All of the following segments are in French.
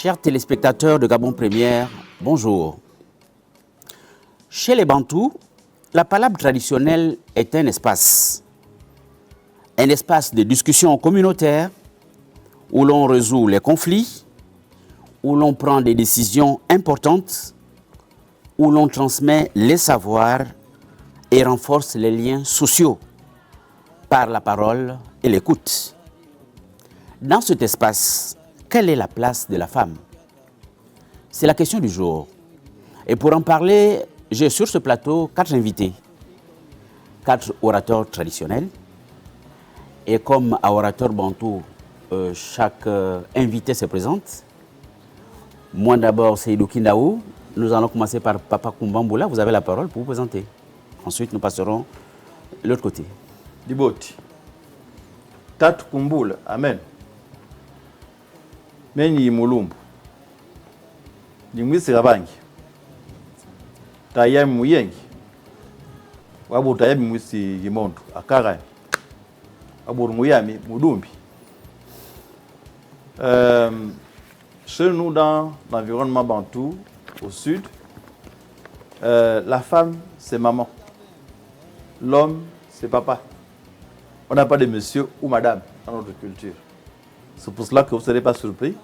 Chers téléspectateurs de Gabon Première, bonjour. Chez les Bantous, la palabre traditionnelle est un espace de discussion communautaire où l'on résout les conflits, où l'on prend des décisions importantes, où l'on transmet les savoirs et renforce les liens sociaux par la parole et l'écoute. Dans cet espace, quelle est la place de la femme? C'est la question du jour. Et pour en parler, j'ai sur ce plateau 4 invités, 4 orateurs traditionnels. Et comme à orateur bantou, chaque invité se présente. Moi d'abord, c'est Seydou Kindaou. Nous allons commencer par Papa Kumbamboula. Vous avez la parole pour vous présenter. Ensuite, nous passerons de l'autre côté. Diboti. Tatu Kumbula. Amen. Meni mulumbu. Jimwisi rabangi. Tayami muyengi. Wabu tayami mwisi jimondu. Akara. Wabu muyami mudumbi. Chez nous, dans l'environnement bantou, au sud, la femme, c'est maman. L'homme, c'est papa. On n'a pas de monsieur ou madame dans notre culture. C'est pour cela que vous ne serez pas surpris.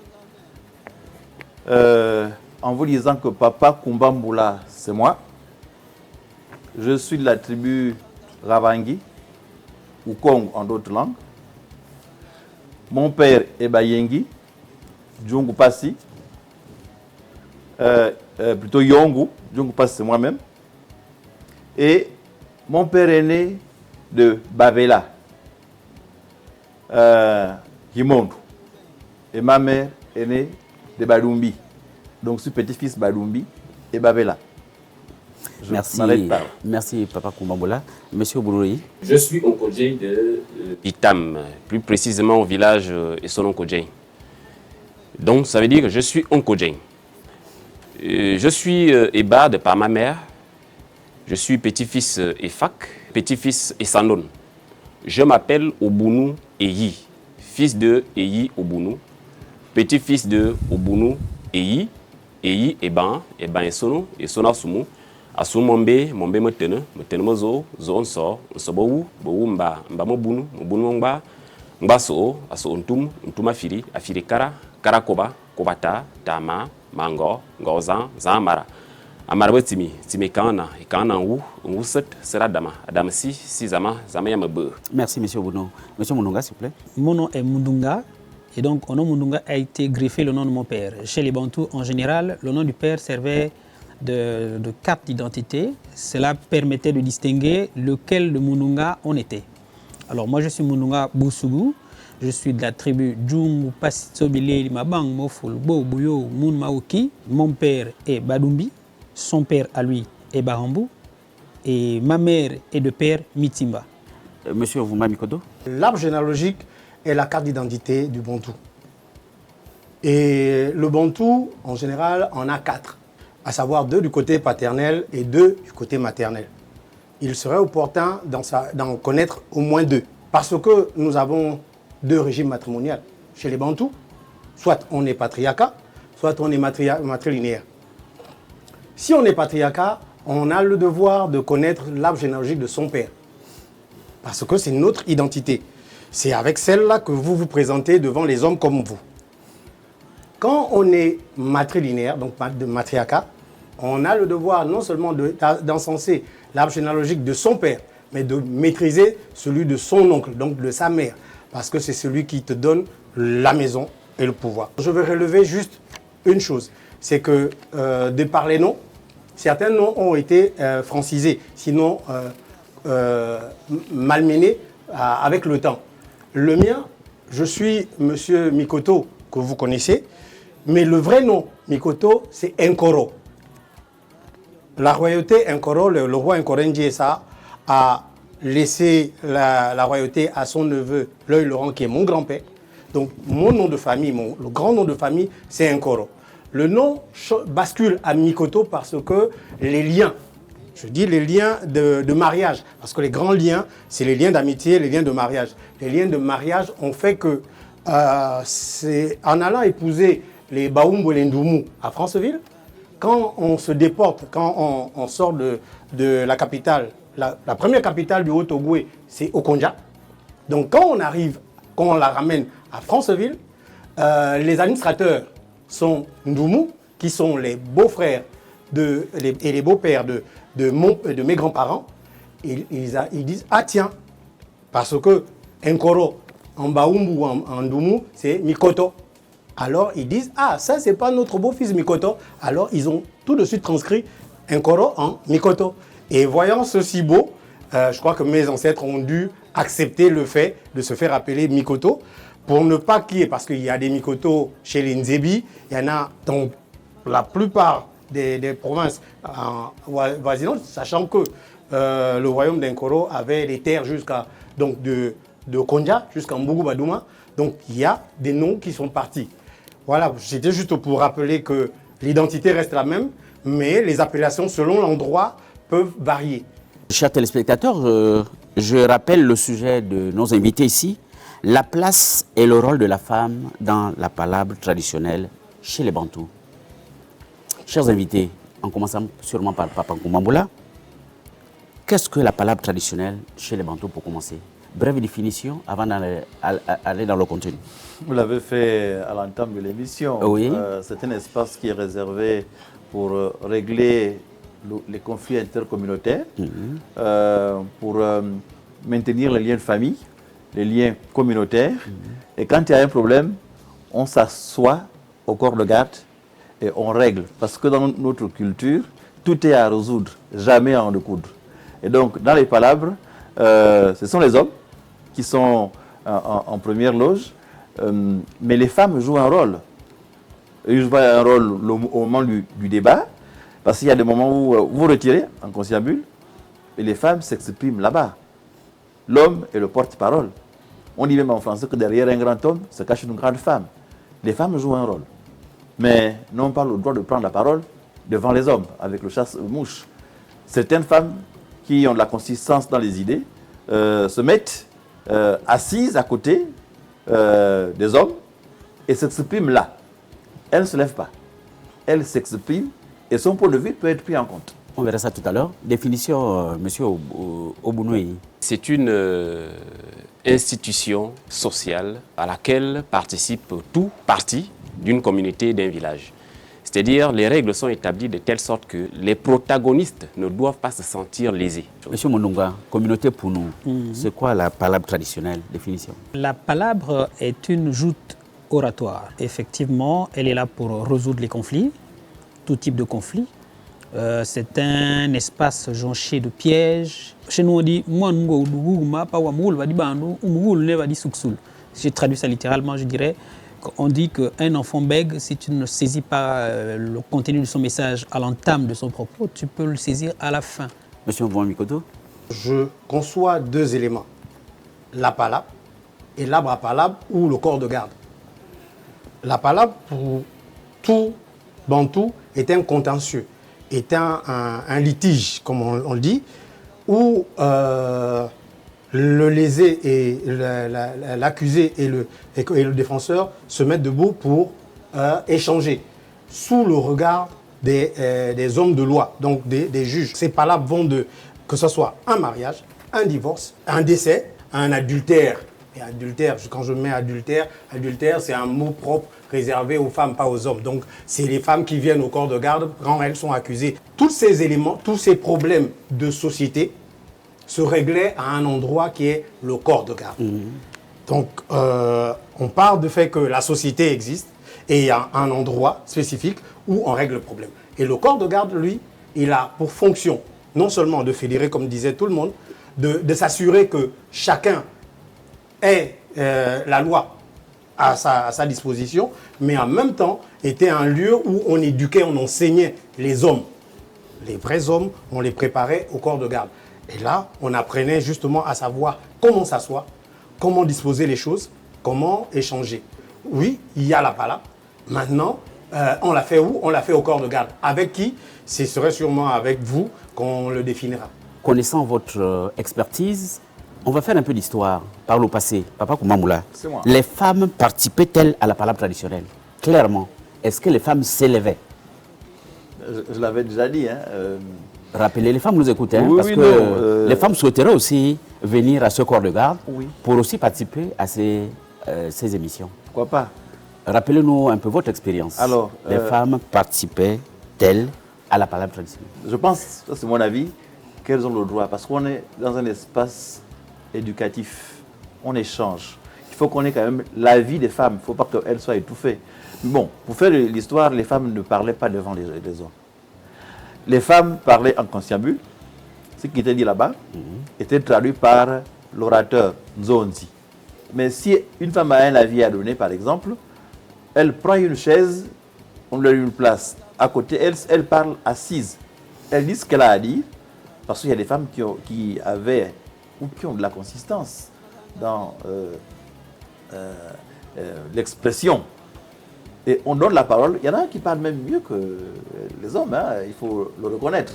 En vous disant que Papa Kumbamboula, c'est moi. Je suis de la tribu Ravangi, ou Kong en d'autres langues. Mon père est Bayengi, Djongu Passi. Plutôt Yongu, Djongu Passi, c'est moi-même. Et mon père est né de Bavela, Himondu. Et ma mère est née de Badumbi. Donc, je suis petit-fils Badumbi et Bavela. Merci Papa Kumbamboula. Monsieur Bouroui. Je suis Onkodjei de Bitam, plus précisément au village Essonon-Kodjei. Donc, ça veut dire que je suis Onkodjei. Je suis Ebad par ma mère. Je suis petit-fils Efak, petit-fils Essandon. Je m'appelle Obounou Eyi, fils de Eyi Obounou, petit-fils de Obounou Eyi, Eyi Eban Essono, Essona Sumu, Asumombe, Mombe Motene, Mozo, Zonso, Nsobou, Boumba, Mbamobunu, Mobunumba, Mbaso, Aso Untum, Untumafiri, Afirikara, Karakoba, Kobata, Tama, Mango, Ngozan, Zamara. Amarabotimi, Timekana, et Kana ou, Wousset, Seradama, Adamsi, Sizama, Zamayamabe. Merci, monsieur Bounou. Monsieur Moununga, s'il vous plaît. Mon nom est Moundunga, et donc au nom Moundunga a été greffé le nom de mon père. Chez les Bantous, en général, le nom du père servait de carte d'identité. Cela permettait de distinguer lequel de Moundunga on était. Alors moi, je suis Moundunga Boussougou. Je suis de la tribu Djungu Pasitsobile, Mabang, Moful, Bo, Bouyo, Moun Maoki. Mon père est Badumbi. Son père, à lui, est Bahambou. Et ma mère est de père Mitimba. Monsieur Ovouma Mikodo. L'arbre généalogique est la carte d'identité du Bantou. Et le Bantou, en général, en a 4, à savoir 2 du côté paternel et 2 du côté maternel. Il serait opportun d'en connaître au moins 2, parce que nous avons 2 régimes matrimoniaux chez les Bantous. Soit on est patriarcat, soit on est matrilinéaire. Si on est patriarcat, on a le devoir de connaître l'arbre généalogique de son père. Parce que c'est notre identité. C'est avec celle-là que vous vous présentez devant les hommes comme vous. Quand on est matrilinéaire, donc de matriarcat, on a le devoir non seulement d'encenser l'arbre généalogique de son père, mais de maîtriser celui de son oncle, donc de sa mère. Parce que c'est celui qui te donne la maison et le pouvoir. Je veux relever juste une chose. C'est que, de par les noms, certains noms ont été francisés, sinon malmenés avec le temps. Le mien, je suis Monsieur Mikoto, que vous connaissez, mais le vrai nom, Mikoto, c'est Nkoro. La royauté Nkoro, le roi Nkoro Ndiessa, a laissé la royauté à son neveu, L'Œil Laurent, qui est mon grand-père. Donc, mon nom de famille, le grand nom de famille, c'est Nkoro. Le nom bascule à Mikoto parce que les liens, je dis les liens de mariage, parce que les grands liens, c'est les liens d'amitié, les liens de mariage. Les liens de mariage ont fait que, en allant épouser les Baoumbo et les Ndoumou à Franceville. Quand on se déporte, quand on sort de la capitale, la première capitale du Haut-Ogooué, c'est Okonja. Donc quand on arrive, quand on la ramène à Franceville, les administrateurs sont Ndoumou, qui sont les beaux-frères et les beaux-pères de mes grands-parents. Ils disent, ah tiens, parce que Nkoro, en Baoumou ou en Ndoumou, c'est Mikoto. Alors ils disent, ah ça c'est pas notre beau-fils Mikoto. Alors ils ont tout de suite transcrit Nkoro en Mikoto. Et voyant ceci beau, je crois que mes ancêtres ont dû accepter le fait de se faire appeler Mikoto pour ne pas qu'il y ait, parce qu'il y a des Mikoto chez les Nzebi, il y en a dans la plupart des provinces voisinantes, sachant que le royaume d'Nkoro avait des terres jusqu'à donc de Konja jusqu'à Mbougou Badouma. Donc il y a des noms qui sont partis. Voilà, c'était juste pour rappeler que l'identité reste la même, mais les appellations selon l'endroit peuvent varier. Chers téléspectateurs, je rappelle le sujet de nos invités ici, la place et le rôle de la femme dans la palabre traditionnelle chez les Bantous. Chers invités, en commençant sûrement par Papa Nkoumamboula, qu'est-ce que la palabre traditionnelle chez les Bantous pour commencer? Brève définition avant d'aller dans le contenu. Vous l'avez fait à l'entame de l'émission. Oui. C'est un espace qui est réservé pour régler les conflits intercommunautaires, pour maintenir les liens de famille, les liens communautaires. Et quand il y a un problème, on s'assoit au corps de garde et on règle. Parce que dans notre culture, tout est à résoudre, jamais à en découdre. Et donc, dans les palabres, ce sont les hommes qui sont en première loge, mais les femmes jouent un rôle. Ils jouent un rôle au moment du débat, parce qu'il y a des moments où vous retirez en conciliabule, et les femmes s'expriment là-bas. L'homme est le porte-parole. On dit même en français que derrière un grand homme se cache une grande femme. Les femmes jouent un rôle, mais n'ont pas le droit de prendre la parole devant les hommes, avec le chasse-mouche. Certaines femmes qui ont de la consistance dans les idées se mettent assises à côté des hommes et s'expriment là. Elles ne se lèvent pas. Elles s'expriment et son point de vue peut être pris en compte. On verra ça tout à l'heure. Définition, monsieur Obounoué. C'est une institution sociale à laquelle participe tout parti d'une communauté, d'un village. C'est-à-dire, les règles sont établies de telle sorte que les protagonistes ne doivent pas se sentir lésés. Monsieur Mondonga, communauté pour nous, c'est quoi la palabre traditionnelle? Définition. La palabre est une joute oratoire. Effectivement, elle est là pour résoudre les conflits, tout type de conflits. C'est un espace jonché de pièges. Chez nous, on dit si je traduis ça littéralement, je dirais on dit qu'un enfant bègue, si tu ne saisis pas le contenu de son message à l'entame de son propos, tu peux le saisir à la fin. Monsieur Mikoto? Je conçois deux éléments, la palabre et l'arbre à palabre ou le corps de garde. La palabre, pour tout Bantou, est un contentieux, est un litige, comme on le dit, où le lésé et l'accusé et le défenseur se mettent debout pour échanger sous le regard des hommes de loi, donc des juges. Ces palabres vont de que ce soit un mariage, un divorce, un décès, un adultère. Et adultère, quand je mets adultère, c'est un mot propre réservé aux femmes, pas aux hommes. Donc c'est les femmes qui viennent au corps de garde quand elles sont accusées. Tous ces éléments, tous ces problèmes de société se réglaient à un endroit qui est le corps de garde. Donc on part du fait que la société existe et il y a un endroit spécifique où on règle le problème. Et le corps de garde, lui, il a pour fonction non seulement de fédérer, comme disait tout le monde, de s'assurer que chacun ait la loi à sa disposition, mais en même temps était un lieu où on éduquait, on enseignait les hommes. Les vrais hommes, on les préparait au corps de garde. Et là, on apprenait justement à savoir comment s'asseoir, comment disposer les choses, comment échanger. Oui, il y a la palabre. Maintenant, on l'a fait où? On l'a fait au corps de garde. Avec qui? Ce serait sûrement avec vous qu'on le définira. Connaissant votre expertise, on va faire un peu d'histoire par le passé. Papa Nkoumamboula, C'est moi. les femmes participaient-elles à la palabre traditionnelle? Clairement. est-ce que les femmes s'élevaient? Je l'avais déjà dit. Hein, Rappelez, les femmes nous écoutaient, hein, oui, parce oui, que non, les femmes souhaiteraient aussi venir à ce corps de garde Oui. pour aussi participer à ces émissions. Pourquoi pas? Rappelez-nous un peu votre expérience. Alors, les femmes participaient-elles à la palabre traditionnelle? Je pense, ça c'est mon avis, qu'elles ont le droit, parce qu'on est dans un espace éducatif, on échange. Il faut qu'on ait quand même la vie des femmes, il ne faut pas qu'elles soient étouffées. Bon, pour faire l'histoire, les femmes ne parlaient pas devant les hommes. Les femmes parlaient en conciliabule, ce qui était dit là-bas était traduit par l'orateur Nzonzi. Mais si une femme a un avis à donner, par exemple, elle prend une chaise, on lui donne une place. À côté, elle parle assise. Elle dit ce qu'elle a à dire, parce qu'il y a des femmes qui avaient ou qui ont de la consistance dans l'expression. Et on donne la parole. Il y en a qui parlent même mieux que les hommes, hein, il faut le reconnaître.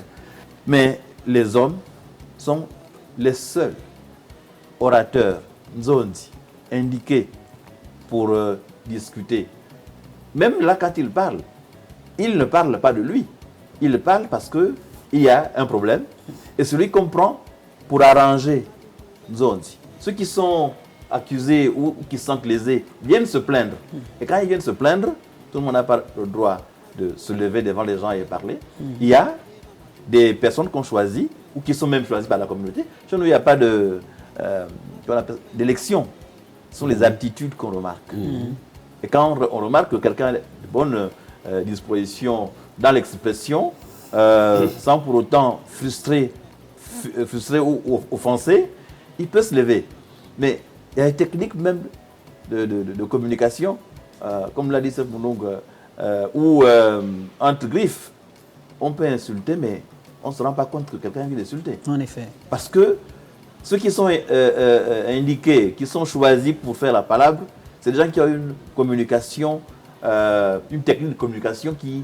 Mais les hommes sont les seuls orateurs, Nzonzi, indiqués pour discuter. Même là, quand il ne parle pas de lui. Il parle parce qu'il y a un problème et celui comprend pour arranger Nzonzi. Ceux qui sont accusés ou qui sont lésés viennent se plaindre. Et quand ils viennent se plaindre, tout le monde n'a pas le droit de se lever devant les gens et parler. Il y a des personnes qu'on choisit ou qui sont même choisies par la communauté. Chez nous, il n'y a pas d'élection. Ce sont les aptitudes qu'on remarque. Et quand on remarque que quelqu'un a de bonnes dispositions dans l'expression, sans pour autant frustrer ou offenser, il peut se lever. Mais il y a une technique même de communication, comme l'a dit Sef Mounong, où entre griffes, on peut insulter, mais on ne se rend pas compte que quelqu'un vient d'insulter. En effet. Parce que ceux qui sont indiqués, qui sont choisis pour faire la palabre, c'est des gens qui ont une communication, une technique de communication qui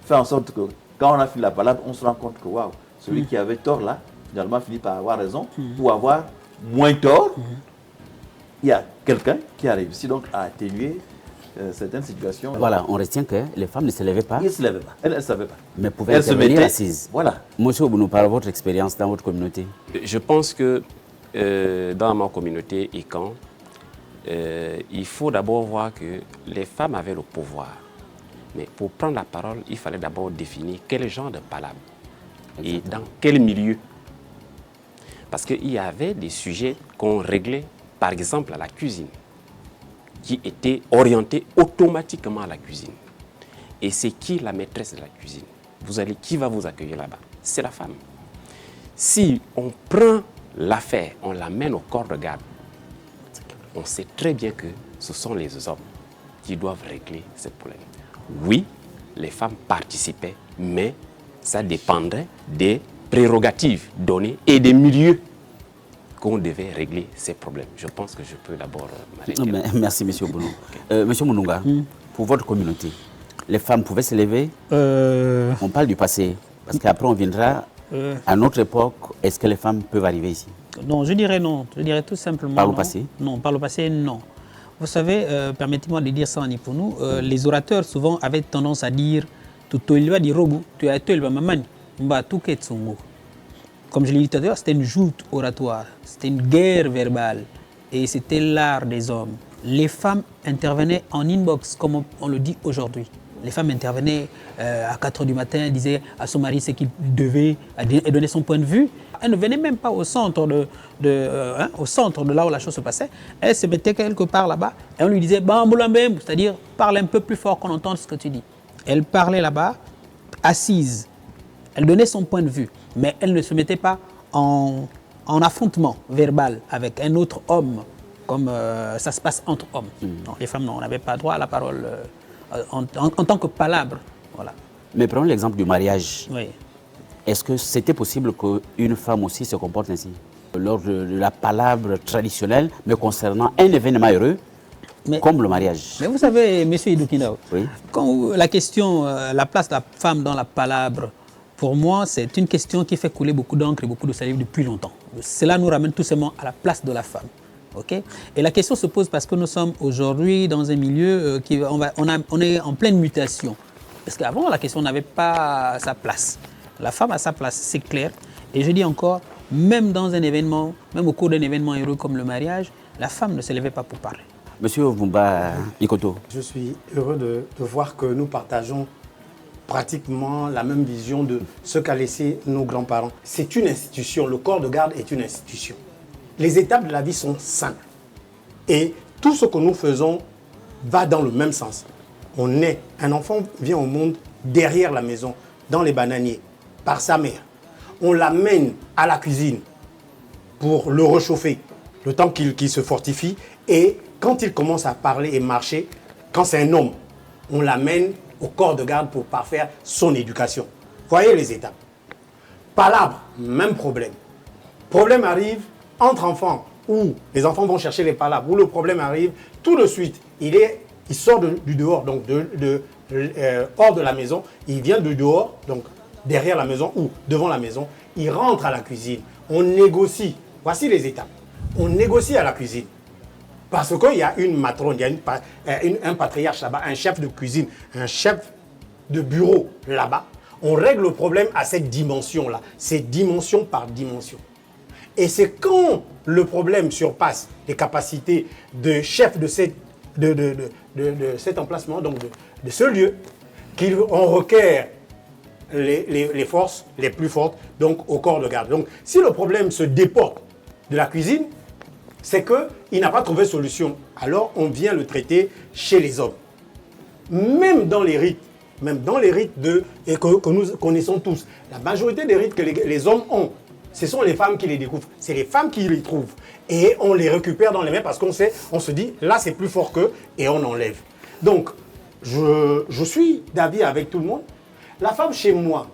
fait en sorte que quand on a fini la palabre, on se rend compte que waouh, celui qui avait tort là, finalement finit par avoir raison ou avoir moins tort. Il y a quelqu'un qui a réussi donc à atténuer certaines situations. Voilà, on retient que les femmes ne se levaient pas. Ils ne se levaient pas, elles ne savaient pas. Mais pouvaient Elles se intervenir mettaient assises. Voilà. Monsieur Obounou, par votre expérience dans votre communauté? Je pense que dans ma communauté Ikan, il faut d'abord voir que les femmes avaient le pouvoir. Mais pour prendre la parole, il fallait d'abord définir quel genre de palabre et dans quel milieu. Parce qu'il y avait des sujets qu'on réglait, par exemple à la cuisine, qui étaient orientés automatiquement à la cuisine. Et c'est qui la maîtresse de la cuisine? Qui va vous accueillir là-bas? C'est la femme. Si on prend l'affaire, on l'amène au corps de garde, on sait très bien que ce sont les hommes qui doivent régler ces problèmes. Oui, les femmes participaient, mais ça dépendrait des prérogatives données et des milieux qu'on devait régler ces problèmes. Je pense que je peux d'abord m'arrêter. Merci, M. Obounou. Monsieur Mounonga, pour votre communauté, les femmes pouvaient se lever? On parle du passé, parce qu'après on viendra à notre époque. Est-ce que les femmes peuvent arriver ici? Non, je dirais non. Je dirais tout simplement par non. le passé? Non, par le passé, non. Vous savez, permettez-moi de dire ça en Ipounou, les orateurs souvent avaient tendance à dire comme je l'ai dit tout à l'heure, c'était une joute oratoire, c'était une guerre verbale et c'était l'art des hommes. Les femmes intervenaient en inbox, comme on le dit aujourd'hui. Les femmes intervenaient à 4 h du matin, disaient à son mari ce qu'il devait, et donnaient son point de vue. Elle ne venait même pas au centre au centre de là où la chose se passait. Elle se mettait quelque part là-bas et on lui disait Bamboulambe, c'est-à-dire parle un peu plus fort qu'on entende ce que tu dis. Elle parlait là-bas, assise. Elle donnait son point de vue, mais elle ne se mettait pas en affrontement verbal avec un autre homme, comme ça se passe entre hommes. Non, les femmes, non, on n'avait pas droit à la parole en tant que palabre. Voilà. Mais prenons l'exemple du mariage. Oui. Est-ce que c'était possible qu'une femme aussi se comporte ainsi lors de la palabre traditionnelle, mais concernant un événement heureux, comme le mariage? Mais vous savez, M. Idoukinao, oui. Quand la question, la place de la femme dans la palabre, pour moi, c'est une question qui fait couler beaucoup d'encre et beaucoup de salive depuis longtemps. Cela nous ramène tout simplement à la place de la femme. Okay. Et la question se pose parce que nous sommes aujourd'hui dans un milieu on est en pleine mutation. Parce qu'avant, la question n'avait pas sa place. La femme a sa place, c'est clair. Et je dis encore, même dans un événement, même au cours d'un événement heureux comme le mariage, la femme ne se levait pas pour parler. Monsieur Vumba Ikoto. Je suis heureux de voir que nous partageons pratiquement la même vision de ce qu'a laissé nos grands-parents. C'est une institution, le corps de garde est une institution. Les étapes de la vie sont simples. Et tout ce que nous faisons va dans le même sens. Un enfant vient au monde derrière la maison, dans les bananiers, par sa mère. On l'amène à la cuisine pour le réchauffer, le temps qu'il se fortifie. Et quand il commence à parler et marcher, quand c'est un homme, on l'amène au corps de garde pour parfaire son éducation. Voyez les étapes. Palabre, même problème. Problème arrive entre enfants, où les enfants vont chercher les palabres, où le problème arrive, tout de suite, il sort du dehors, donc hors de la maison, il vient du dehors, donc derrière la maison ou devant la maison, il rentre à la cuisine, on négocie. Voici les étapes. On négocie à la cuisine. Parce qu'il y a une matrone, il y a un patriarche là-bas, un chef de cuisine, un chef de bureau là-bas. On règle le problème à cette dimension-là. C'est dimension par dimension. Et c'est quand le problème surpasse les capacités de chef de cet emplacement, donc de ce lieu, qu'on requiert les forces les plus fortes, donc au corps de garde. Donc si le problème se déporte de la cuisine, c'est qu'il n'a pas trouvé de solution. Alors on vient le traiter chez les hommes. Même dans les rites que nous connaissons tous, la majorité des rites que les hommes ont, ce sont les femmes qui les découvrent. C'est les femmes qui les trouvent. Et on les récupère dans les mains parce qu'on se dit, là c'est plus fort qu'eux, et on enlève. Donc, je suis d'avis avec tout le monde. La femme chez moi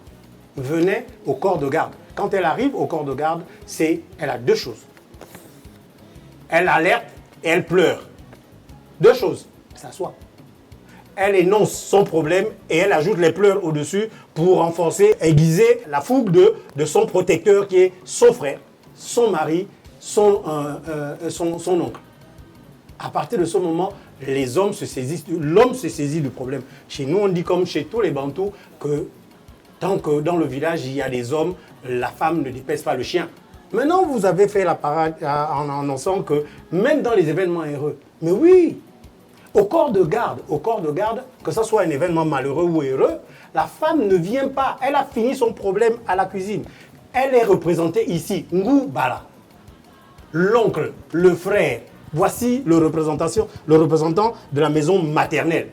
venait au corps de garde. Quand elle arrive au corps de garde, elle a deux choses. Elle alerte et elle pleure. Deux choses. Elle s'assoit. Elle énonce son problème et elle ajoute les pleurs au-dessus pour renforcer, aiguiser la fougue de son protecteur qui est son frère, son mari, son oncle. À partir de ce moment, les hommes se saisissent, l'homme se saisit du problème. Chez nous, on dit comme chez tous les Bantous que tant que dans le village, il y a des hommes, la femme ne dépèse pas le chien. Maintenant, vous avez fait la parade en annonçant que même dans les événements heureux, mais oui, au corps de garde, que ce soit un événement malheureux ou heureux, la femme ne vient pas. Elle a fini son problème à la cuisine. Elle est représentée ici, Ngou Bala. L'oncle, le frère, voici le représentant de la maison maternelle.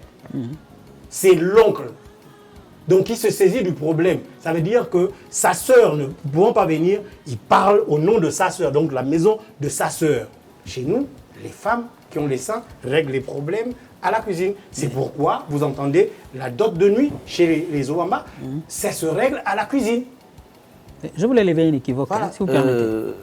C'est l'oncle. Donc il se saisit du problème. Ça veut dire que sa sœur ne pouvant pas venir, il parle au nom de sa sœur, donc la maison de sa sœur. Chez nous, les femmes qui ont les seins règlent les problèmes à la cuisine. C'est pourquoi vous entendez la dot de nuit chez les Owamba, ça se règle à la cuisine. Je voulais lever une équivoque, Voilà. si vous permettez.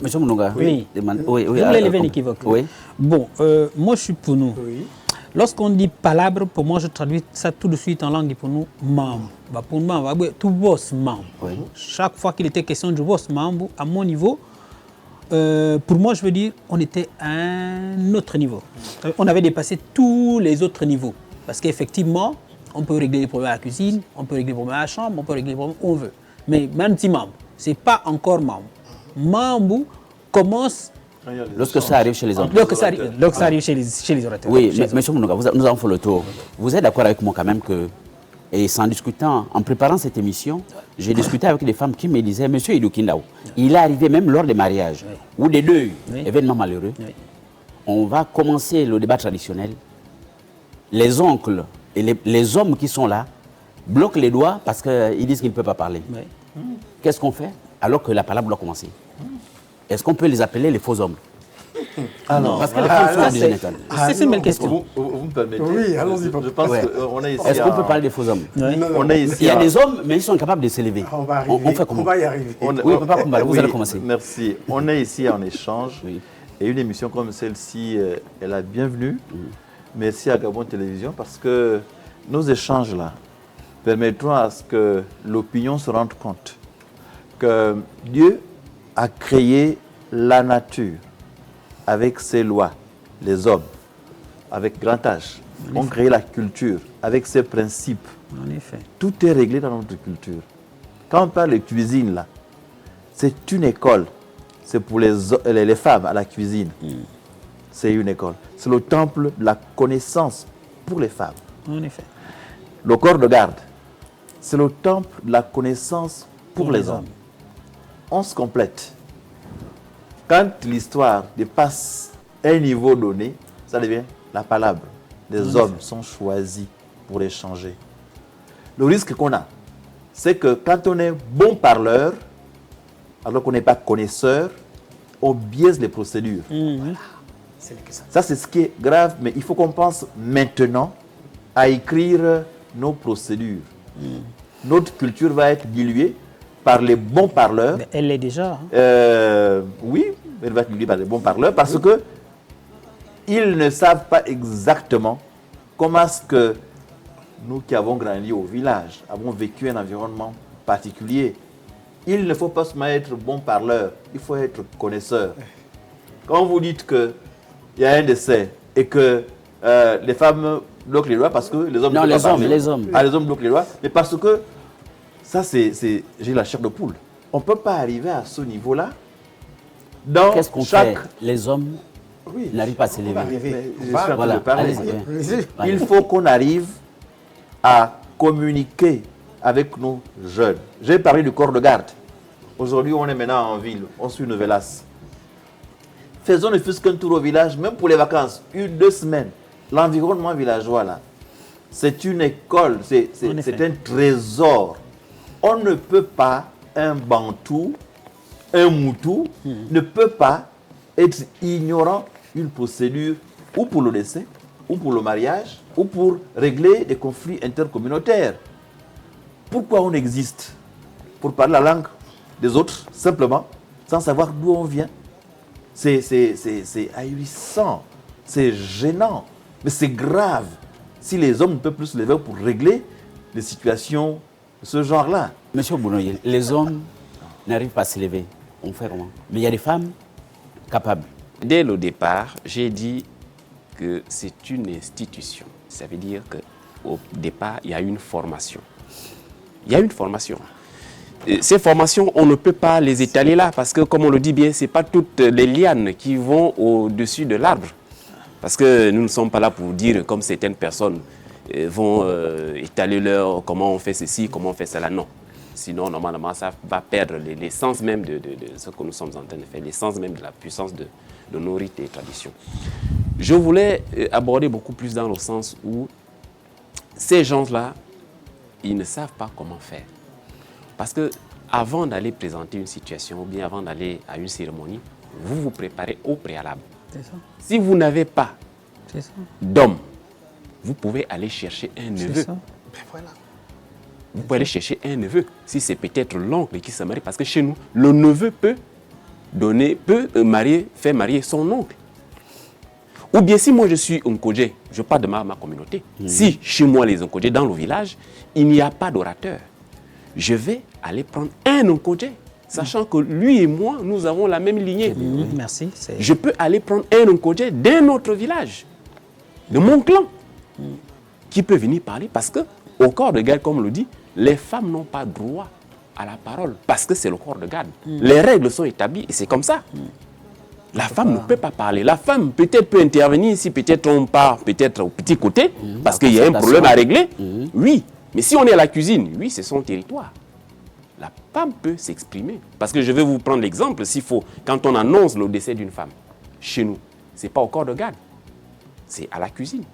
Monsieur Mounonga. Oui. Je voulais lever une équivoque. Oui. Bon, moi je suis pour nous. Oui. Lorsqu'on dit palabre, pour moi je traduis ça tout de suite en langue pour nous, membre. Bah, pour nous, tout boss membre. Oui. Chaque fois qu'il était question du boss membre, à mon niveau, pour moi je veux dire, on était à un autre niveau. On avait dépassé tous les autres niveaux. Parce qu'effectivement, on peut régler les problèmes à la cuisine, on peut régler les problèmes à la chambre, on peut régler les problèmes où on veut. Mais même si membre, ce n'est pas encore membre. Membre commence Lorsque ça arrive chez les hommes. lorsque ça arrive chez les orateurs. Oui, Chez les monsieur Mounonga, nous avons fait le tour. Vous êtes d'accord avec moi quand même que, et sans discutant, en préparant cette émission, j'ai discuté avec des femmes qui me disaient, monsieur Idoukindaou, il est arrivé même lors des mariages, ou des deuils, événements malheureux, on va commencer le débat traditionnel. Les oncles et les hommes qui sont là bloquent les doigts parce qu'ils disent qu'ils ne peuvent pas parler. Qu'est-ce qu'on fait alors que la parole doit commencer? Est-ce qu'on peut les appeler les faux hommes? Alors, Parce que les femmes sont déjà nettoyées. C'est une belle question. vous me permettez? Oui, allons-y, Je papa. pense Ouais. qu'on est ici. Est-ce qu'on peut parler des faux hommes? On est ici. Il y a des hommes, mais ils sont incapables de s'élever. On va arriver. On fait comment? On va y arriver. Oui, papa Kumbala, vous allez commencer. Merci. On est ici en échange. Oui. Et une émission comme celle-ci est la bienvenue. Merci à Gabon Télévision parce que nos échanges là permettront à ce que l'opinion se rende compte que Dieu a créé la nature avec ses lois, les hommes, avec grand H, ont créé la culture avec ses principes. En effet. Tout est réglé dans notre culture. Quand on parle de cuisine, là, c'est une école. C'est pour les femmes à la cuisine. C'est une école. C'est le temple de la connaissance pour les femmes. En effet. Le corps de garde, c'est le temple de la connaissance pour les hommes. On se complète. Quand l'histoire dépasse un niveau donné, ça devient la palabre. Les hommes sont choisis pour échanger. Le risque qu'on a, c'est que quand on est bon parleur, alors qu'on n'est pas connaisseur, on biaise les procédures. Ça, c'est ce qui est grave, mais il faut qu'on pense maintenant à écrire nos procédures. Notre culture va être diluée par les bons parleurs. Mais elle l'est déjà. Hein. Oui, elle va être diluée par les bons parleurs parce que ils ne savent pas exactement comment est-ce que nous qui avons grandi au village, avons vécu un environnement particulier. Il ne faut pas seulement être bon parleur, il faut être connaisseur. Quand vous dites qu'il y a un décès et que les femmes bloquent les lois parce que les hommes non, ne peuvent les pas hommes, parler. les hommes. Ah, les hommes bloquent les lois, mais parce que ça, j'ai la chair de poule. On ne peut pas arriver à ce niveau-là. Qu'est-ce qu'on fait? Les hommes n'arrivent pas à s'élever. Voilà. Allez-y. Il faut qu'on arrive à communiquer avec nos jeunes. J'ai parlé du corps de garde. Aujourd'hui, on est maintenant en ville. On suit une vélasse. Faisons ne fût-ce qu'un tour au village, même pour les vacances, 1-2 semaines. L'environnement villageois, là, c'est une école, c'est un trésor. On ne peut pas, un Bantou, un Moutou, ne peut pas être ignorant d'une procédure ou pour le décès, ou pour le mariage, ou pour régler des conflits intercommunautaires. Pourquoi on existe? Pour parler la langue des autres, simplement, sans savoir d'où on vient. C'est ahurissant, c'est gênant, mais c'est grave si les hommes ne peuvent plus se lever pour régler des situations de ce genre-là. Monsieur Bounoye, les hommes n'arrivent pas à se lever. On fait comment? Mais il y a des femmes capables. Dès le départ, j'ai dit que c'est une institution. Ça veut dire qu'au départ, il y a une formation. Il y a une formation. Ces formations, on ne peut pas les étaler là parce que, comme on le dit bien, ce n'est pas toutes les lianes qui vont au-dessus de l'arbre. Parce que nous ne sommes pas là pour dire, comme certaines personnes vont étaler comment on fait ceci, comment on fait cela. Non. Sinon, normalement, ça va perdre l'essence même de ce que nous sommes en train de faire, l'essence même de la puissance de nos rites et traditions. Je voulais aborder beaucoup plus dans le sens où ces gens-là, ils ne savent pas comment faire. Parce que avant d'aller présenter une situation ou bien avant d'aller à une cérémonie, vous vous préparez au préalable. C'est ça. Si vous n'avez pas C'est ça. d'homme, vous pouvez aller chercher un neveu. C'est ça. Ben voilà. Vous pouvez aller chercher un neveu. Si c'est peut-être l'oncle qui se marie, parce que chez nous, le neveu peut faire marier son oncle. Ou bien si moi je suis Nkodje, je parle de ma communauté. Si chez moi les Nkodje, dans le village, il n'y a pas d'orateur, je vais aller prendre un Nkodje, sachant que lui et moi, nous avons la même lignée. Merci. Je peux aller prendre un Nkodje d'un autre village, de mon clan, qui peut venir parler parce que, au corps de garde, comme on le dit, les femmes n'ont pas droit à la parole parce que c'est le corps de garde. Les règles sont établies et c'est comme ça. La femme ne peut pas parler. La femme peut-être peut intervenir si peut-être on part peut-être au petit côté parce qu'il y a un problème à régler. Oui, mais si on est à la cuisine, oui, c'est son territoire. La femme peut s'exprimer. Parce que je vais vous prendre l'exemple, s'il faut, quand on annonce le décès d'une femme, chez nous, ce n'est pas au corps de garde, c'est à la cuisine.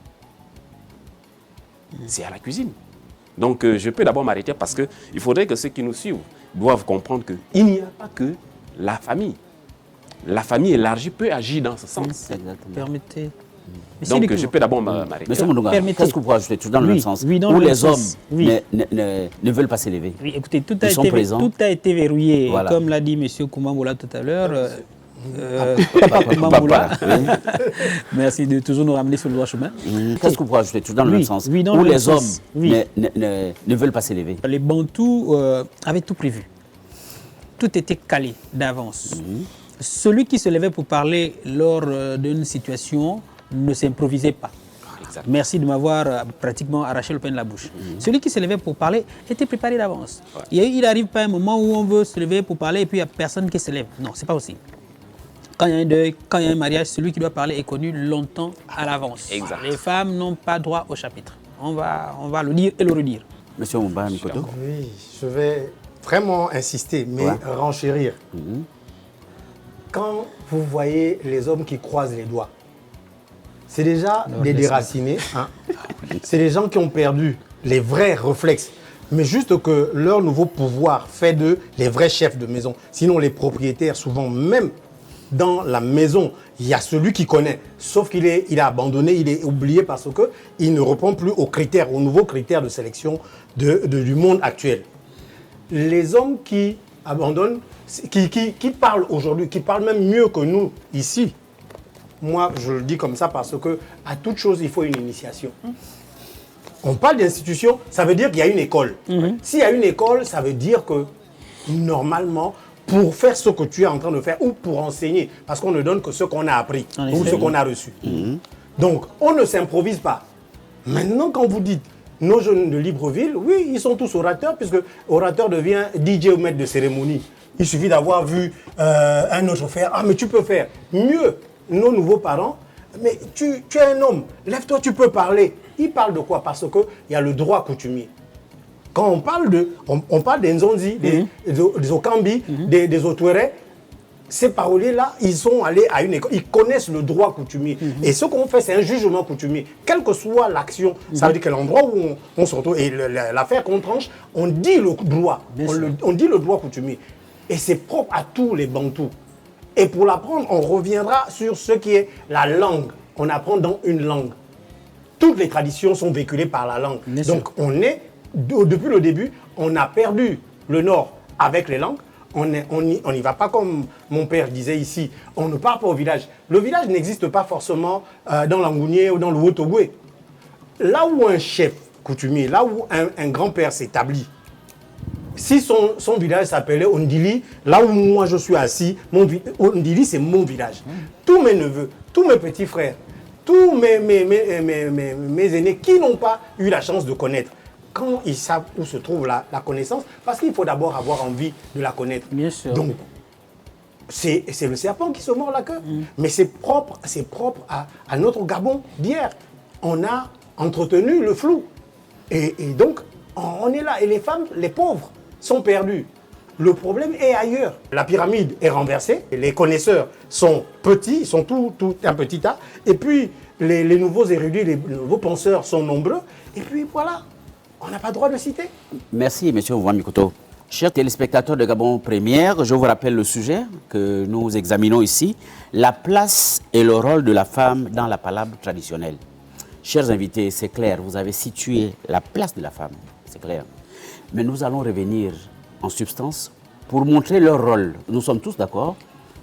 C'est à la cuisine. Donc, je peux d'abord m'arrêter parce qu'il faudrait que ceux qui nous suivent doivent comprendre qu'il n'y a pas que la famille. La famille élargie peut agir dans ce sens. Exactement. Permettez. Donc, je peux d'abord m'arrêter. Monsieur Mounouga, Permettez. qu'est-ce que vous pouvez ajouter tout dans le même sens oui, dans où le même les hommes sens. Oui. ne veulent pas s'élever. Oui, écoutez, tout Ils sont présents. tout a été verrouillé. Voilà. Comme l'a dit M. Koumamboula tout à l'heure. Papa Koumamboula. Merci de toujours nous ramener sur le droit chemin. Qu'est-ce que vous pouvez ajouter tout dans le même sens oui, dans où le même les hommes sens. Oui. ne veulent pas s'élever. Les Bantous avaient tout prévu. Tout était calé d'avance. celui qui se levait pour parler lors d'une situation ne s'improvisait pas. Exact. Merci de m'avoir pratiquement arraché le pain de la bouche. Celui qui se levait pour parler était préparé d'avance. Ouais. Il n'arrive pas un moment où on veut se lever pour parler et puis il n'y a personne qui se lève. Non, c'est pas aussi. Quand il y a un deuil, quand il y a un mariage, celui qui doit parler est connu longtemps à l'avance. Exact. Les femmes n'ont pas droit au chapitre. On va le dire et le redire. Monsieur Mouba Mikoto. Oui, je vais vraiment insister, mais Ouais. renchérir. Quand vous voyez les hommes qui croisent les doigts, c'est déjà des déracinés. Hein. C'est des gens qui ont perdu les vrais réflexes. Mais juste que leur nouveau pouvoir fait d'eux les vrais chefs de maison. Sinon, les propriétaires, souvent même dans la maison, il y a celui qui connaît. Sauf qu'il est abandonné, il est oublié parce qu'il ne répond plus aux critères, aux nouveaux critères de sélection du monde actuel. Les hommes qui abandonnent, qui parlent aujourd'hui, qui parlent même mieux que nous ici. Moi, je le dis comme ça parce que à toute chose, il faut une initiation. On parle d'institution, ça veut dire qu'il y a une école. S'il y a une école, ça veut dire que normalement, pour faire ce que tu es en train de faire ou pour enseigner, parce qu'on ne donne que ce qu'on a appris En ou effet. ce qu'on a reçu. Donc, on ne s'improvise pas. Maintenant, quand vous dites nos jeunes de Libreville, oui, ils sont tous orateurs, puisque orateur devient DJ ou maître de cérémonie. Il suffit d'avoir vu un autre faire. Ah, mais tu peux faire mieux. Nos nouveaux parents, mais tu es un homme, lève-toi, tu peux parler. Ils parlent de quoi? Parce qu'il y a le droit coutumier. Quand on parle des Nzonzi, des Okambi, des Otouéré, ces paroliers-là, ils sont allés à une école, ils connaissent le droit coutumier. Et ce qu'on fait, c'est un jugement coutumier. Quelle que soit l'action, ça veut dire que l'endroit où on se retrouve, et l'affaire qu'on tranche, on dit le droit. On dit le droit coutumier. Et c'est propre à tous les Bantous. Et pour l'apprendre, on reviendra sur ce qui est la langue. On apprend dans une langue. Toutes les traditions sont véhiculées par la langue. Bien sûr. Donc depuis le début, on a perdu le Nord avec les langues. On n'y va pas comme mon père disait ici. On ne part pas au village. Le village n'existe pas forcément dans l'Angounier ou dans le Haut-Togoué. Là où un chef coutumier, là où un grand-père s'établit, si son village s'appelait Ondili, là où moi je suis assis, Ondili c'est mon village. Tous mes neveux, tous mes petits frères, tous mes aînés qui n'ont pas eu la chance de connaître, quand ils savent où se trouve la connaissance, parce qu'il faut d'abord avoir envie de la connaître. Bien sûr. Donc, c'est le serpent qui se mord la queue. Mais c'est propre à notre Gabon d'hier. On a entretenu le flou. Et donc, on est là. Et les femmes, les pauvres, sont perdues. Le problème est ailleurs. La pyramide est renversée. Les connaisseurs sont petits, ils sont tout un petit tas. Et puis, les nouveaux érudits, les nouveaux penseurs sont nombreux. Et puis, voilà, on n'a pas le droit de citer. Merci, M. Mouba Mikoto. Chers téléspectateurs de Gabon Première, je vous rappelle le sujet que nous examinons ici, la place et le rôle de la femme dans la palabre traditionnelle. Chers invités, c'est clair, vous avez situé la place de la femme, c'est clair. Mais nous allons revenir en substance pour montrer leur rôle. Nous sommes tous d'accord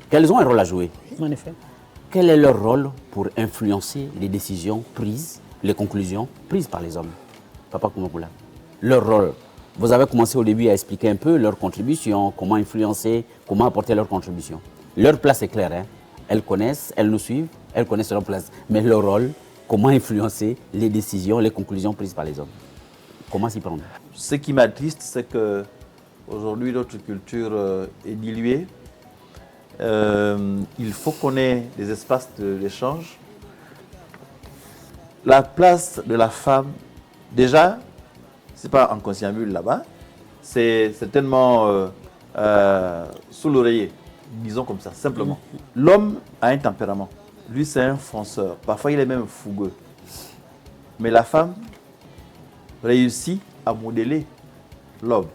qu'elles ont un rôle à jouer. En effet. Quel est leur rôle pour influencer les décisions prises, les conclusions prises par les hommes? Papa Koumakoula, leur rôle. Vous avez commencé au début à expliquer un peu leur contribution, comment influencer, comment apporter leur contribution. Leur place est claire, hein? Elles connaissent, elles nous suivent, elles connaissent leur place. Mais leur rôle, comment influencer les décisions, les conclusions prises par les hommes? Comment s'y prendre? Ce qui m'attriste, c'est que aujourd'hui notre culture est diluée. Il faut qu'on ait des espaces d'échange. La place de la femme, déjà, c'est pas en conciliabule là-bas, c'est tellement sous l'oreiller, disons comme ça, simplement. L'homme a un tempérament. Lui, c'est un fonceur. Parfois, il est même fougueux. Mais la femme réussit à modeler l'homme.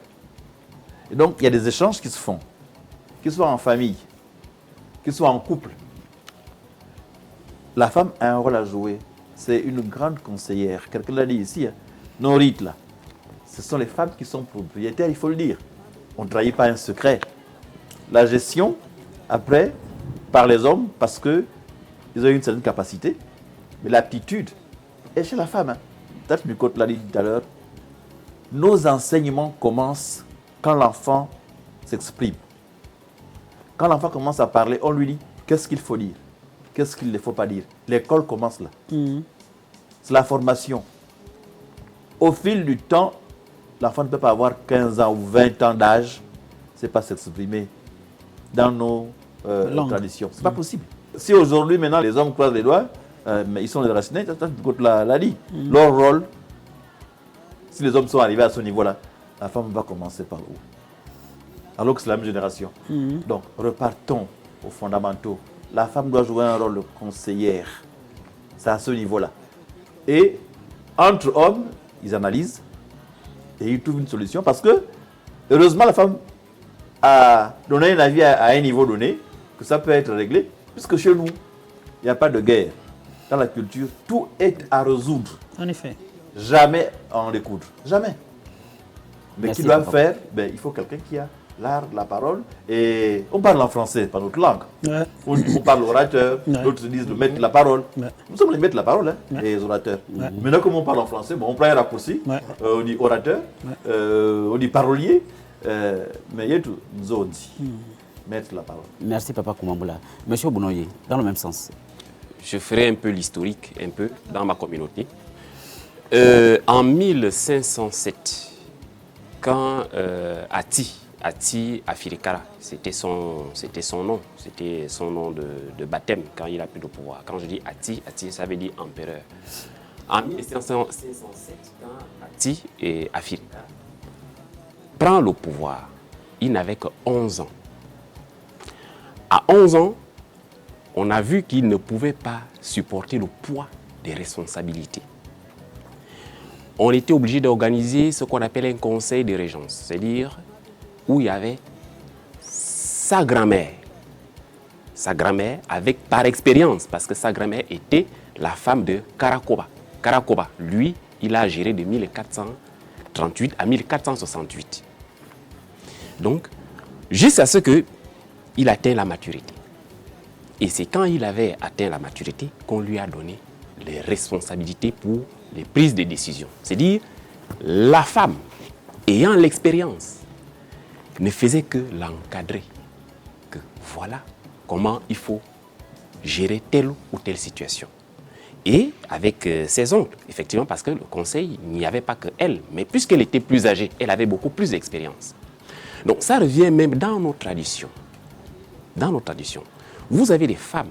Et donc, il y a des échanges qui se font, qu'ils soient en famille, qu'ils soient en couple. La femme a un rôle à jouer. C'est une grande conseillère. Quelqu'un l'a dit ici, hein. Nos rites là, ce sont les femmes qui sont propriétaires, il faut le dire. On ne trahit pas un secret. La gestion, après, par les hommes, parce qu'ils ont une certaine capacité, mais l'aptitude est chez la femme. Hein. Tâche du côté l'a dit tout à l'heure. Nos enseignements commencent quand l'enfant s'exprime. Quand l'enfant commence à parler, on lui dit qu'est-ce qu'il faut dire, qu'est-ce qu'il ne faut pas dire. L'école commence là. C'est la formation. Au fil du temps, l'enfant ne peut pas avoir 15 ans ou 20 ans d'âge, c'est pas s'exprimer dans nos traditions. C'est pas possible. Si aujourd'hui, maintenant, les hommes croisent les doigts, mais ils sont déracinés, l'a dit. Leur rôle, si les hommes sont arrivés à ce niveau-là, la femme va commencer par où? Alors que c'est la même génération. Donc, repartons aux fondamentaux. La femme doit jouer un rôle de conseillère. C'est à ce niveau-là. Et entre hommes, ils analysent et ils trouvent une solution parce que, heureusement, la femme a donné un avis à un niveau donné, que ça peut être réglé, puisque chez nous, il n'y a pas de guerre. Dans la culture, tout est à résoudre. En effet. Jamais à en découdre. Jamais. Mais Merci, qui doit papa. faire? Il faut quelqu'un qui a l'art de la parole. Et on parle en français, pas notre langue. Ouais. On parle orateur, Ouais. d'autres se disent de mettre la parole. Ouais. Nous sommes les maîtres de la parole, hein, les orateurs. Maintenant, comme on parle en français, on prend un raccourci, Ouais. on dit orateur, on dit parolier, mais il y a tout, nous on dit maître de la parole. Merci, Papa Koumamboula. Monsieur Bounoye, dans le même sens. Je ferai un peu l'historique, un peu, dans ma communauté. En 1507, quand Ati Afirikara, c'était son nom de baptême quand il a pris le pouvoir. Quand je dis Ati, ça veut dire empereur. En 1507, quand Ati et Afirikara prend le pouvoir, il n'avait que 11 ans. À 11 ans, on a vu qu'il ne pouvait pas supporter le poids des responsabilités. On était obligé d'organiser ce qu'on appelle un conseil de régence, c'est-à-dire où il y avait sa grand-mère avec par expérience, parce que sa grand-mère était la femme de Karakoba. Karakoba, lui, il a géré de 1438 à 1468. Donc, jusqu'à ce qu'il atteigne la maturité. Et c'est quand il avait atteint la maturité qu'on lui a donné les responsabilités pour les prises de décision. C'est-à-dire, la femme, ayant l'expérience, ne faisait que l'encadrer. Que voilà comment il faut gérer telle ou telle situation. Et avec ses oncles, effectivement, parce que le conseil, il n'y avait pas que elle, mais puisqu'elle était plus âgée, elle avait beaucoup plus d'expérience. Donc ça revient même dans nos traditions. Dans nos traditions. Vous avez des femmes,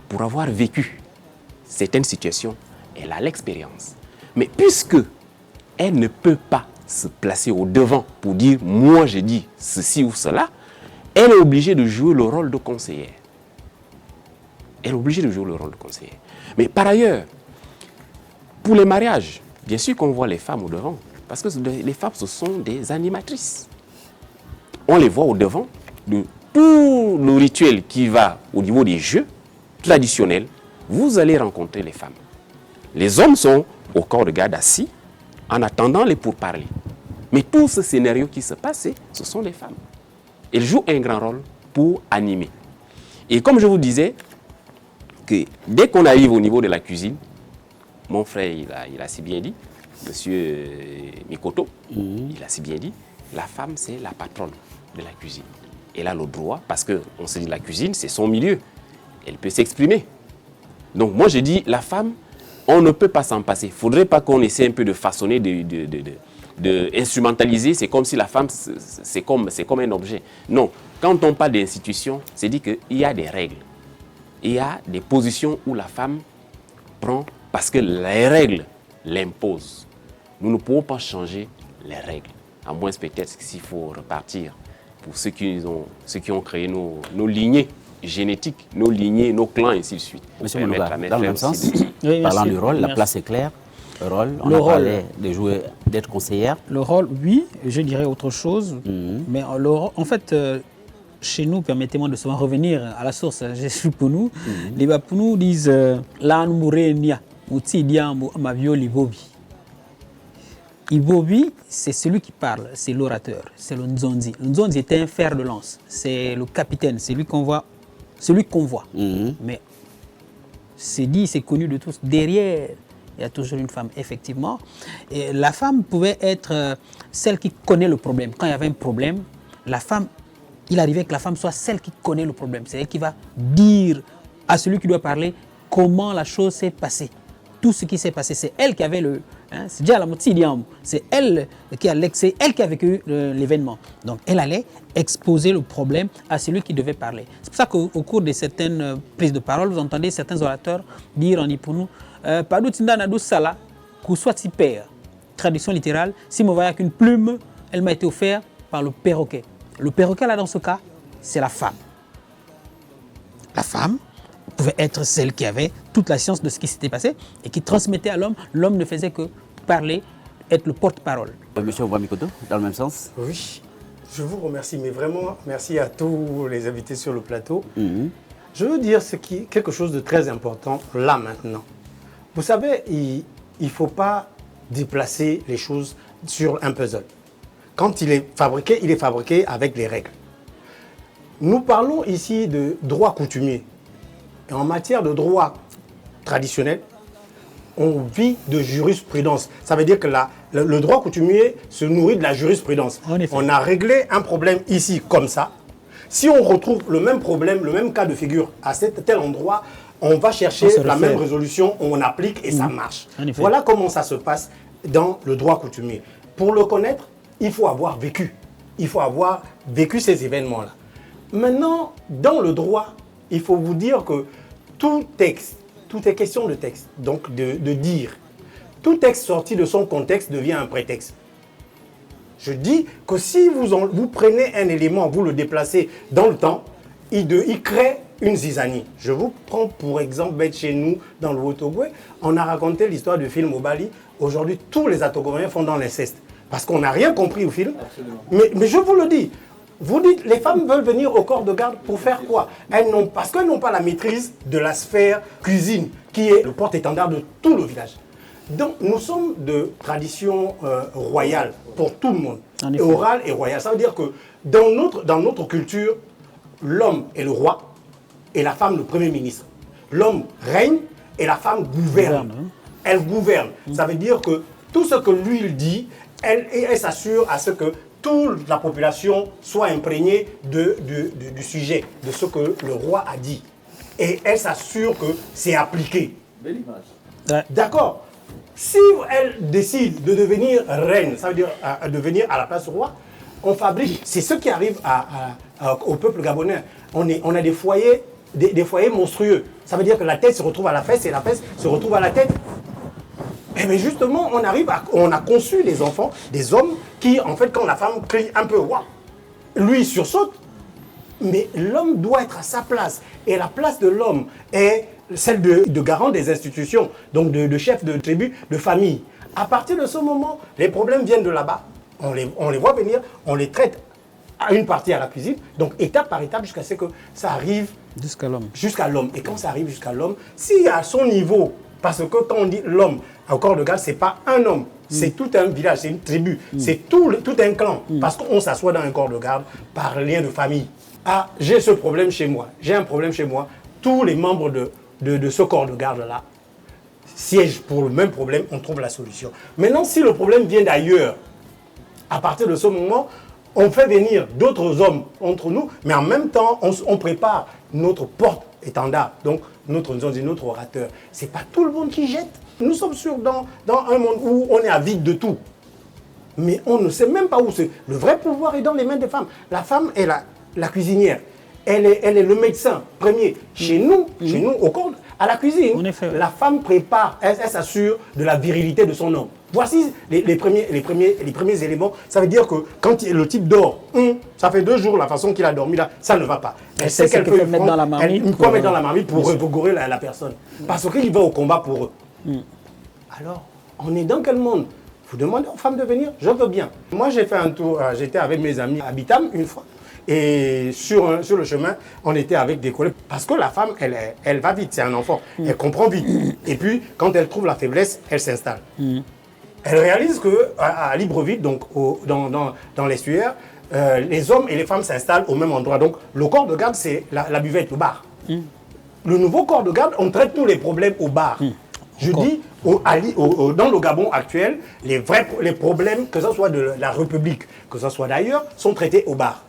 pour avoir vécu certaines situations, elle a l'expérience. Mais puisque elle ne peut pas se placer au devant pour dire « moi j'ai dit ceci ou cela », elle est obligée de jouer le rôle de conseillère. Elle est obligée de jouer le rôle de conseillère. Mais par ailleurs, pour les mariages, bien sûr qu'on voit les femmes au devant, parce que les femmes, ce sont des animatrices. On les voit au devant de tout le rituel qui va au niveau des jeux traditionnels. Vous allez rencontrer les femmes. Les hommes sont au corps de garde assis en attendant les pourparlers. Mais tout ce scénario qui se passe, ce sont les femmes. Elles jouent un grand rôle pour animer. Et comme je vous disais, que dès qu'on arrive au niveau de la cuisine, mon frère, il a si bien dit, monsieur Mikoto, il a si bien dit, la femme, c'est la patronne de la cuisine. Elle a le droit, parce qu'on se dit la cuisine, c'est son milieu. Elle peut s'exprimer. Donc moi, je dis, la femme, on ne peut pas s'en passer. Il ne faudrait pas qu'on essaie un peu de façonner, de instrumentaliser. C'est comme si la femme, c'est comme un objet. Non. Quand on parle d'institution, c'est dit qu'il y a des règles. Il y a des positions où la femme prend, parce que les règles l'imposent. Nous ne pouvons pas changer les règles. À moins peut-être s'il faut repartir pour ceux qui ont créé nos lignées génétiques, nos lignées, nos clans, et ainsi de suite. Monsieur Moulouga, dans le même sens, Oui, parlant merci. du rôle, la Merci. place est claire. Le rôle, on Le a rôle. parlé de jouer, d'être conseillère. Le rôle, oui, je dirais autre chose. Mais en fait, chez nous, permettez-moi de souvent revenir à la source. Je suis pour nous. Les Bapounou disent Lan Mourenia, Mouti Diambo, Mavio Libobi. Ibobi, c'est celui qui parle, c'est l'orateur, c'est le Nzonzi. Le Nzonzi est un fer de lance, c'est le capitaine, c'est lui qu'on voit. Mais c'est dit, c'est connu de tous. Derrière, il y a toujours une femme, effectivement. Et la femme pouvait être celle qui connaît le problème. Quand il y avait un problème, la femme il arrivait que la femme soit celle qui connaît le problème. C'est elle qui va dire à celui qui doit parler comment la chose s'est passée. Tout ce qui s'est passé, c'est elle qui avait le... c'est déjà la moitié, c'est elle qui a l'excès, elle qui a vécu l'événement. Donc elle allait exposer le problème à celui qui devait parler. C'est pour ça qu'au cours de certaines prises de parole, vous entendez certains orateurs dire en Ipounou, Padou Tinda Nadou Sala, qu'on soit si père. Traduction littérale, si me voyais qu'une plume, elle m'a été offerte par le perroquet. Le perroquet, là, dans ce cas, c'est la femme. La femme pouvait être celle qui avait toute la science de ce qui s'était passé et qui transmettait à l'homme. L'homme ne faisait que parler, être le porte-parole. Monsieur Ouamikoto, dans le même sens? Oui, je vous remercie, mais vraiment, merci à tous les invités sur le plateau. Je veux dire quelque chose de très important là maintenant. Vous savez, il ne faut pas déplacer les choses sur un puzzle. Quand il est fabriqué avec les règles. Nous parlons ici de droit coutumier. Et en matière de droit traditionnel, on vit de jurisprudence. Ça veut dire que le droit coutumier se nourrit de la jurisprudence. On a réglé un problème ici comme ça. Si on retrouve le même problème, le même cas de figure à tel endroit, on va chercher la même résolution, on applique et ça marche. Voilà comment ça se passe dans le droit coutumier. Pour le connaître, il faut avoir vécu. Il faut avoir vécu ces événements-là. Maintenant, dans le droit, il faut vous dire que tout texte, tout est question de texte, donc de dire. Tout texte sorti de son contexte devient un prétexte. Je dis que si vous prenez un élément, vous le déplacez dans le temps, il crée une zizanie. Je vous prends pour exemple, chez nous, dans le Haut-Togo, on a raconté l'histoire du film Obali. Aujourd'hui, tous les Atogoïens font dans l'inceste. Parce qu'on n'a rien compris au film. Mais je vous le dis, vous dites, les femmes veulent venir au corps de garde pour faire quoi? Parce qu'elles n'ont pas la maîtrise de la sphère cuisine, qui est le porte-étendard de tout le village. Donc, nous sommes de tradition royale pour tout le monde. Orale et royale. Ça veut dire que dans notre culture, l'homme est le roi et la femme le premier ministre. L'homme règne et la femme gouverne. Elle gouverne. Ça veut dire que tout ce que lui il dit, elle s'assure à ce que toute la population soit imprégnée du sujet, de ce que le roi a dit. Et elle s'assure que c'est appliqué. Belle image. D'accord. Si elle décide de devenir reine, ça veut dire de venir à la place du roi, on fabrique, c'est ce qui arrive au peuple gabonais. On a des foyers monstrueux. Ça veut dire que la tête se retrouve à la fesse et la fesse se retrouve à la tête. Et bien justement, on a conçu des enfants, des hommes qui, en fait, quand la femme crie un peu, waouh, lui il sursaute. Mais l'homme doit être à sa place. Et la place de l'homme est celle de garant des institutions, donc de chef de tribu, de famille. À partir de ce moment, les problèmes viennent de là-bas. On les voit venir, on les traite à une partie à la cuisine, donc étape par étape jusqu'à ce que ça arrive jusqu'à l'homme. Jusqu'à l'homme. Et quand ça arrive jusqu'à l'homme, s'il y a à son niveau, parce que quand on dit l'homme au corps de garde, ce n'est pas un homme, c'est tout un village, c'est une tribu, c'est tout un clan. Parce qu'on s'assoit dans un corps de garde par lien de famille. Ah, j'ai ce problème chez moi, j'ai un problème chez moi. Tous les membres de ce corps de garde-là siègent pour le même problème, on trouve la solution. Maintenant, si le problème vient d'ailleurs, à partir de ce moment, on fait venir d'autres hommes entre nous, mais en même temps, on prépare notre porte-étendard, donc notre orateur. Ce n'est pas tout le monde qui jette. Nous sommes dans un monde où on est avide de tout. Mais on ne sait même pas où c'est. Le vrai pouvoir est dans les mains des femmes. La femme est la cuisinière. Elle est le médecin premier. Chez nous, au corps, à la cuisine, la femme prépare, elle s'assure de la virilité de son homme. Voici les premiers éléments. Ça veut dire que quand le type dort, ça fait 2 jours, la façon qu'il a dormi là, ça ne va pas. Elle sait qu'elle peut mettre dans la marmite pour revigorer la personne. Parce qu'il va au combat pour eux. Alors, on est dans quel monde? Vous demandez aux femmes de venir? Je veux bien. Moi, j'ai fait un tour, j'étais avec mes amis à Bitam une fois. Et sur le chemin, on était avec des collègues. Parce que la femme, elle va vite, c'est un enfant. Elle comprend vite. Et puis, quand elle trouve la faiblesse, elle s'installe. Elle réalise qu'à Libreville, donc dans l'estuaire, les hommes et les femmes s'installent au même endroit. Donc, le corps de garde, c'est la buvette, le bar. Le nouveau corps de garde, on traite tous les problèmes au bar. Je dis, dans le Gabon actuel, les problèmes, que ce soit de la République, que ce soit d'ailleurs, sont traités au bar.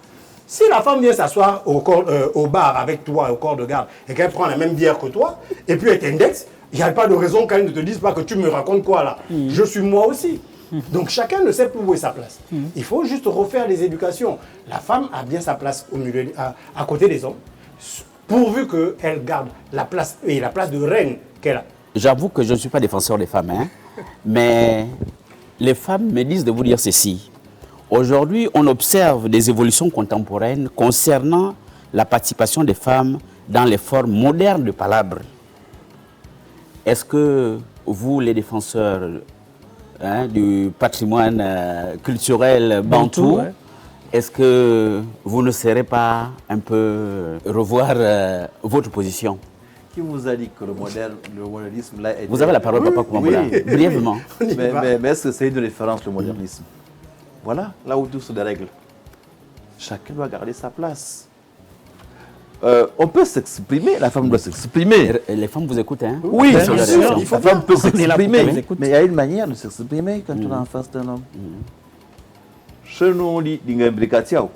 Si la femme vient s'asseoir au bar avec toi, au corps de garde, et qu'elle prend la même bière que toi, et puis elle t'indexe, il n'y a pas de raison qu'elle ne te dise pas que tu me racontes quoi là. Je suis moi aussi. Donc chacun ne sait plus où est sa place. Il faut juste refaire les éducations. La femme a bien sa place au milieu, à côté des hommes, pourvu qu'elle garde la place, et la place de reine qu'elle a. J'avoue que je ne suis pas défenseur des femmes, hein, mais les femmes me disent de vous dire ceci. Aujourd'hui, on observe des évolutions contemporaines concernant la participation des femmes dans les formes modernes de palabres. Est-ce que vous, les défenseurs du patrimoine culturel bantou, ouais. est-ce que vous ne serez pas un peu revoir votre position? Qui vous a dit que le modernisme là est... Vous avez la parole, Papa Koumamboula, brièvement. Mais est-ce que c'est une référence, le modernisme? Voilà, là où tout se dérègle. Chacun doit garder sa place. On peut s'exprimer, la femme doit s'exprimer. Les femmes vous écoutent, hein? Oui, Bien bien sûr. sûr, la femme peut s'exprimer. vous écoute. Mais il y a une manière de s'exprimer quand on est en face d'un homme. Chez nous, on dit Non.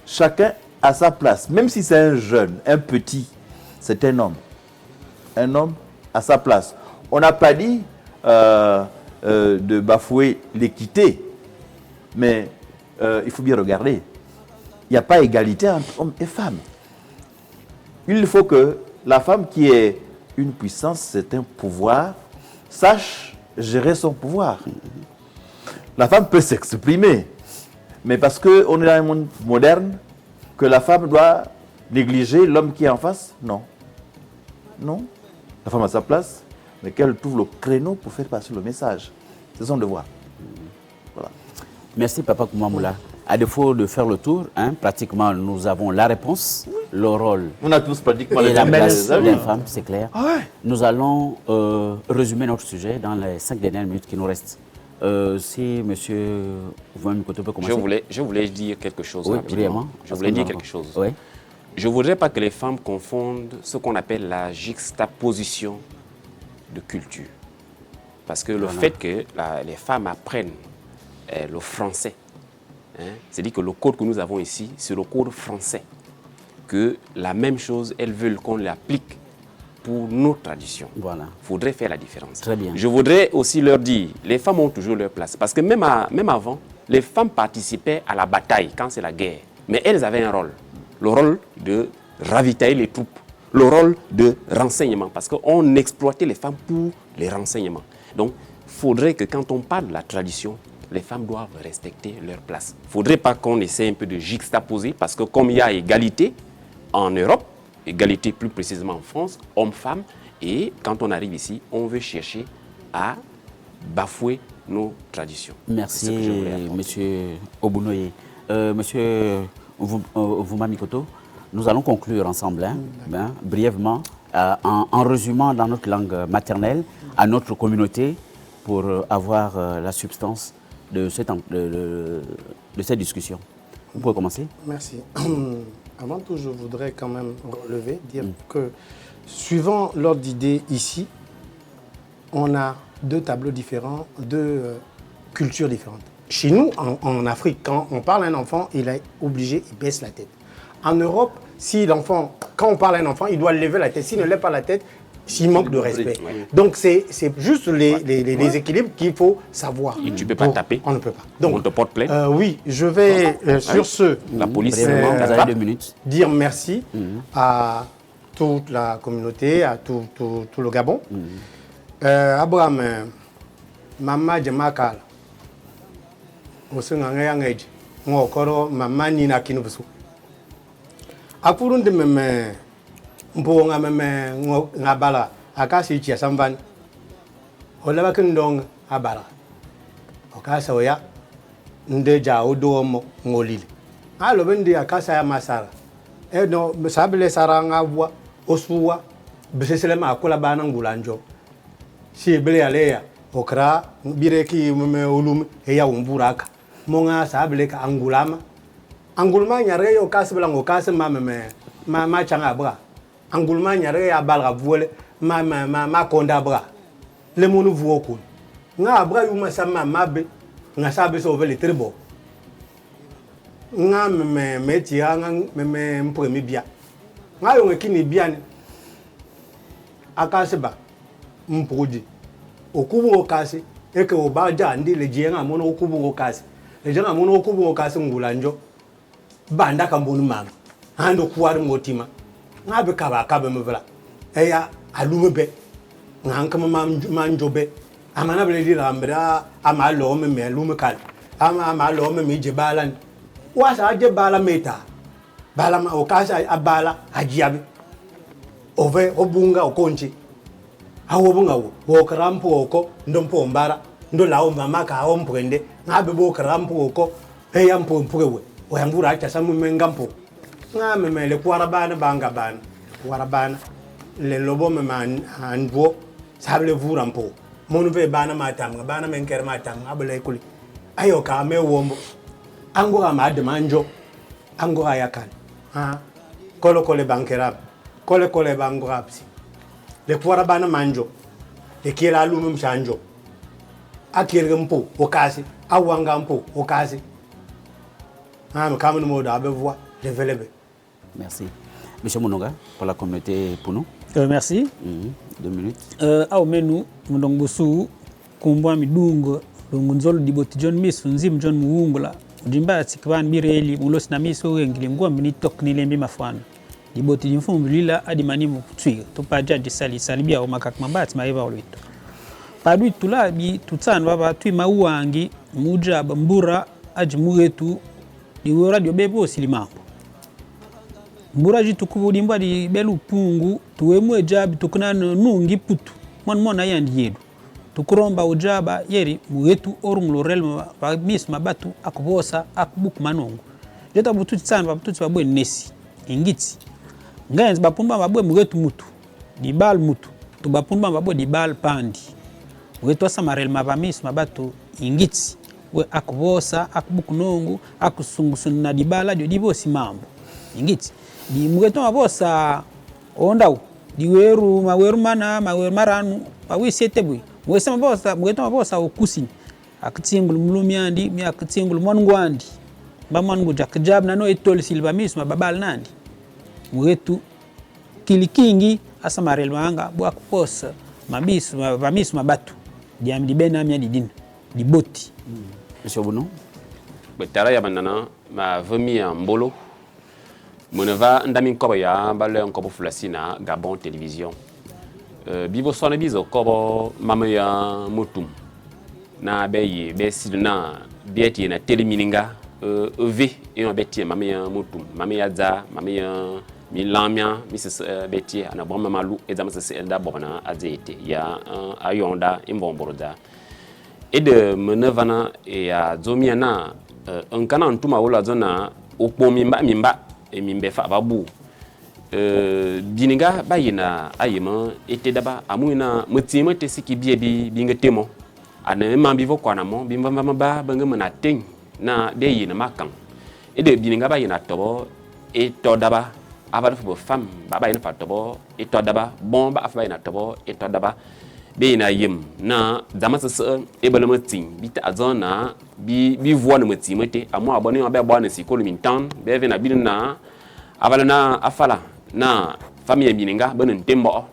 chacun a sa place. Même si c'est un jeune, un petit, c'est un homme. Un homme a sa place. On n'a pas dit de bafouer l'équité, mais il faut bien regarder. Il n'y a pas égalité entre hommes et femmes. Il faut que la femme qui est une puissance, c'est un pouvoir, sache gérer son pouvoir. La femme peut s'exprimer, mais parce qu'on est dans un monde moderne, que la femme doit négliger l'homme qui est en face, non. Non. La femme a sa place, mais qu'elle trouve le créneau pour faire passer le message. C'est son devoir. Voilà. Merci, Papa Koumamboula. À défaut de faire le tour, pratiquement, nous avons la réponse, le rôle On a tous pratiquement et la place des des femmes, c'est clair. Ah ouais. Nous allons résumer notre sujet dans les 5 dernières minutes qui nous restent. Si M. Mikoto peut commencer. Je voulais dire quelque chose Oui, rapidement. brièvement. Je voulais dire quelque chose. Oui. Je ne voudrais pas que les femmes confondent ce qu'on appelle la juxtaposition de culture. Parce que le fait que les femmes apprennent le français, c'est-à-dire que le code que nous avons ici, c'est le code français. Que la même chose, elles veulent qu'on l'applique pour nos traditions. Voilà. Il faudrait faire la différence. Très bien. Je voudrais aussi leur dire, les femmes ont toujours leur place. Parce que même avant, les femmes participaient à la bataille quand c'est la guerre. Mais elles avaient un rôle. Le rôle de ravitailler les troupes. Le rôle de renseignement. Parce qu'on exploitait les femmes pour les renseignements. Donc, il faudrait que quand on parle de la tradition, les femmes doivent respecter leur place. Il ne faudrait pas qu'on essaie un peu de juxtaposer. Parce que comme il y a égalité en Europe, égalité plus précisément en France, hommes-femmes, et quand on arrive ici, on veut chercher à bafouer nos traditions. Merci, M. Obunoye. Monsieur Vuma Mikoto, nous allons conclure ensemble, brièvement, en résumant dans notre langue maternelle, à notre communauté, pour avoir la substance de cette discussion. Vous pouvez commencer? Merci. Avant tout, je voudrais quand même relever, dire que suivant l'ordre d'idée ici, on a deux tableaux différents, deux cultures différentes. Chez nous, en Afrique, quand on parle à un enfant, il est obligé, il baisse la tête. En Europe, si l'enfant, quand on parle à un enfant, il doit lever la tête. S'il ne lève pas la tête, s'il manque de respect. Donc c'est juste les équilibres qu'il faut savoir. Et tu ne peux pas taper? On ne peut pas. Donc, on te porte plainte? Oui, je vais sur ce... La police, vous avez 2 minutes. Dire merci à toute la communauté, à tout le Gabon. Abraham, Mama Jamakal, Osungangayangaji, Mokoro, Mama Nina Kinubusu. Akurunde meme mbonga meme ngabala akasi chia samvan. Olaba kindong abala. Okasa oya ndeja odomo ngolile. Alo bendi akasa ya masara. No sabile saranga bwa osuwa besesele makola bana ngulanjo. Si bele aleya okra bireki meme ulum eya umburaka. Monga sabile ka angulama. Angulma nyare yo kasbela ngokase ma changa bra. Angulma nyare ya balga voile ma konda bra. Le monu vuokun. Nga bra yuma sama mabe nga sabe so vele tribo. nga me tia nga me mpremi bia nga yo ngekini bia ni akase ba mprodi okubu okase eke obaja ndi le jenga mono okubu okase le jenga mono okubu okase ngulanjo banda kambonu mama ando kuwari ngotima nga be kaba kabe mvla eya alumebe nga nkama manjobe amana bele dira ambra amalo me alume kal amalo me jebalan wasa aje bala meta bala ma okasa abala ajiabe ove obunga okonchi awo bunga wo krampo oko ndompo mbara ndo lawo mama ka awo mpwende ngabe bo krampo oko eya mpwewe oyambura acha samu mengampo ngame mele kwarabana banga bana kwarabana le lobo me man andwo sable vurampo monu ve bana matanga bana menker matanga abule kuli ayo ka me wombo ango ama manjo ango ayakan kole bankera kole bango rapsi le kwara bana manjo le kira alumu mshanjo akirga mpo okasi awanga mpo okasi kamanu moda abevoa levelebe. Merci. Monsieur Mononga, pour la communauté Pounou. Merci. 2 minutes. Au menu, mundong busu kumbwa midungo nzolo diboti John Miss nzim John Muungula jimba tsikwan bireli mulos na miso ngili ngwa mini tok nilembi mafwana diboti dimfumbu lila adi manimu kutwi to paja disali salibia o makak mabati maiva olwito padwi tula bi tutsan baba twi mauangi muja bambura aji mugetu diwora dio bebo silimambo mbura jitu kubudi mbadi belu pungu tuwemwe jabi tukuna nungi putu mona yandi yedu tukuromba ujaba yeri mugetu orumlorel ma mis mabatu akubosa akubuku manongo jeta butu tsana babutu babwe nesi ingiti ngenzi bapumba babwe mugetu mutu dibal mutu tubapumba babwe dibal pandi mugetu asamarel mabamis mabatu ingiti we akubosa akubuku nongo akusungusunna dibala dio dibosi mambo ingiti di mugetu mabosa ondau diweru maweru mana maweru maranu pawisetebwe mwesa mabosa mugeto mabosa okusini akitsingulu mulumiandi mi akitsingulu monngwandi bamangu jakjab nano etol silba misma babal nandi mugetu kilikingi asamarel manga bwa kuposa mabisu bamis mabatu diam di benam ya didin di boti. Monsieur Bounou. Betara ya banana ma vomi en mbolo moneva ndami koba ya bale nkobo fulasina Gabon télévision. Bivo sona bizo kobo mama ya mutum na beyi besidna bieti na telemininga v et beti mama ya mutum mama ya za mama ya milamia Mrs beti ana bon mama lu ezama se da bobana azete ya ayonda imbomboroda et de menevana ya zomiana nkana ntuma wala zona okpo mimba e mimbe fa babu bininga bayina ayema ete daba amuna mutima te siki biebi bingetemo ana mambivo kwana mo bimba ba banga mana teng na deyina makang ede bininga bayina tobo e to daba abada fo fam baba ina fatobo e to daba bon ba afa ina tobo e to daba beyina yem na zamasa e balama ting bita azona bi voix na mutima te amu abone ba bwana sikolo mintan be vena binna avala na afala na famille bininga bonen tembo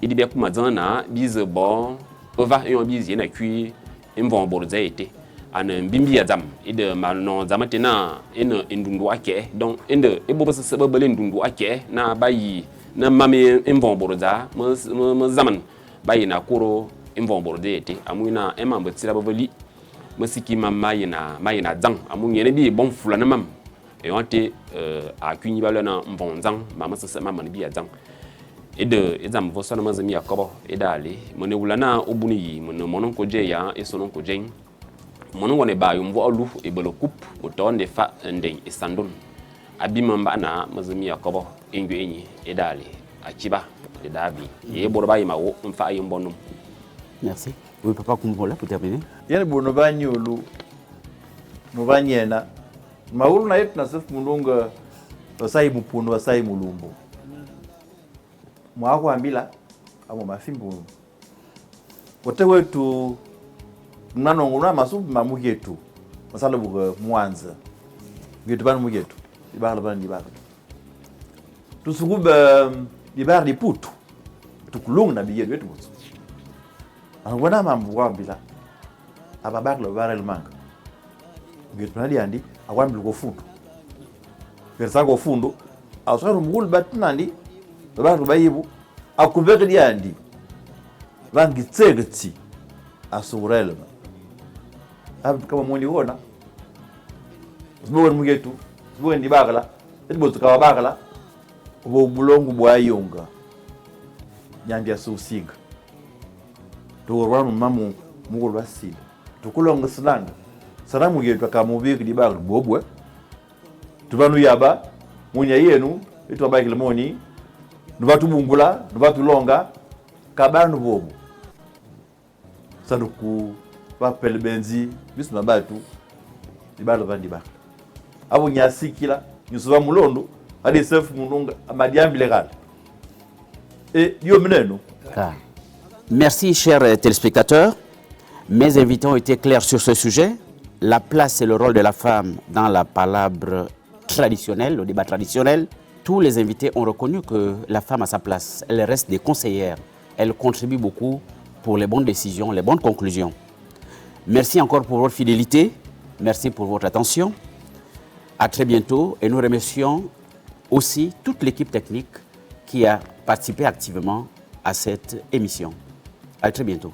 idi be kuma zana bize bon ova yon bizi na kui imvon borza ete ana bimbi ya zam ide malno zamate na ene ndundu ake donc ende ebo se bele ndundu ake na bayi na mame imvon borza mo zaman bayi na koro imvon borza ete amuna emambo tsira bavali masiki mayina zang amu yene bi bon fulana mam et on était à Kuni Balana Mbonzang, maman se maman bien zang. Et de exam vos sonnes mazami à Kobo et d'aller, mon oulana au bouni, mon oncle Jaya et son oncle Jane. Mon oncle est bas, on voit l'ouf et bolo coupe, au ton des fa et sandon. Abimambana mazami à Kobo, Ingueni et d'aller, à Chiba, et Davi. Et Borba Mao, on fa un bonhomme. Merci. Oui, papa Kumbola, pour terminer. Yann Bonobani ou Lou Novaniena. Maulu na yetu nasef mununga wasai mupunu wasai mulumbu mwako ambila amo mafimbu wote wetu mnanonguna masubu mamugetu masala buga mwanza Getu ban mu getu. Di bar ban di bar. Tu sugub di bar di putu. Tu kulung na biye getu. Angwana mambu wa bila. Aba bar lo bar el manga. Getu na di andi awan blu go fundo. Versa go fundo. Ausaro mugul batnandi. Bar bayibu akubeke di andi. Vangi tsegeti asurelma. Ab kama mwoni wona. Sibwen mugetu, sibwen di bagala, etibo tukawa bagala. Ubo bulongo bwa yonga. Nyambia susinga. Tuwarwanu mamu mugul basile. Tukulonga sinanga. Sana mugetu akamubiki di bagala bobwe. Tubanu yaba munya yenu itu abaki lemoni. Nubatu bungula, nubatu longa kabanu bobu. Sanuku papel benzi bisu mabatu dibalo bandi baka abo nyasikila nyusuba mulondo adi sef mununga amadiambi legal et dio meneno. Merci chers téléspectateurs. Mes invités ont été clairs sur ce sujet. La place et le rôle de la femme dans la palabre traditionnelle, le débat traditionnel. Tous les invités ont reconnu que la femme a sa place. Elle reste des conseillères. Elle contribue beaucoup pour les bonnes décisions, les bonnes conclusions. Merci encore pour votre fidélité. Merci pour votre attention. À très bientôt. Et nous remercions aussi toute l'équipe technique qui a participé activement à cette émission. À très bientôt.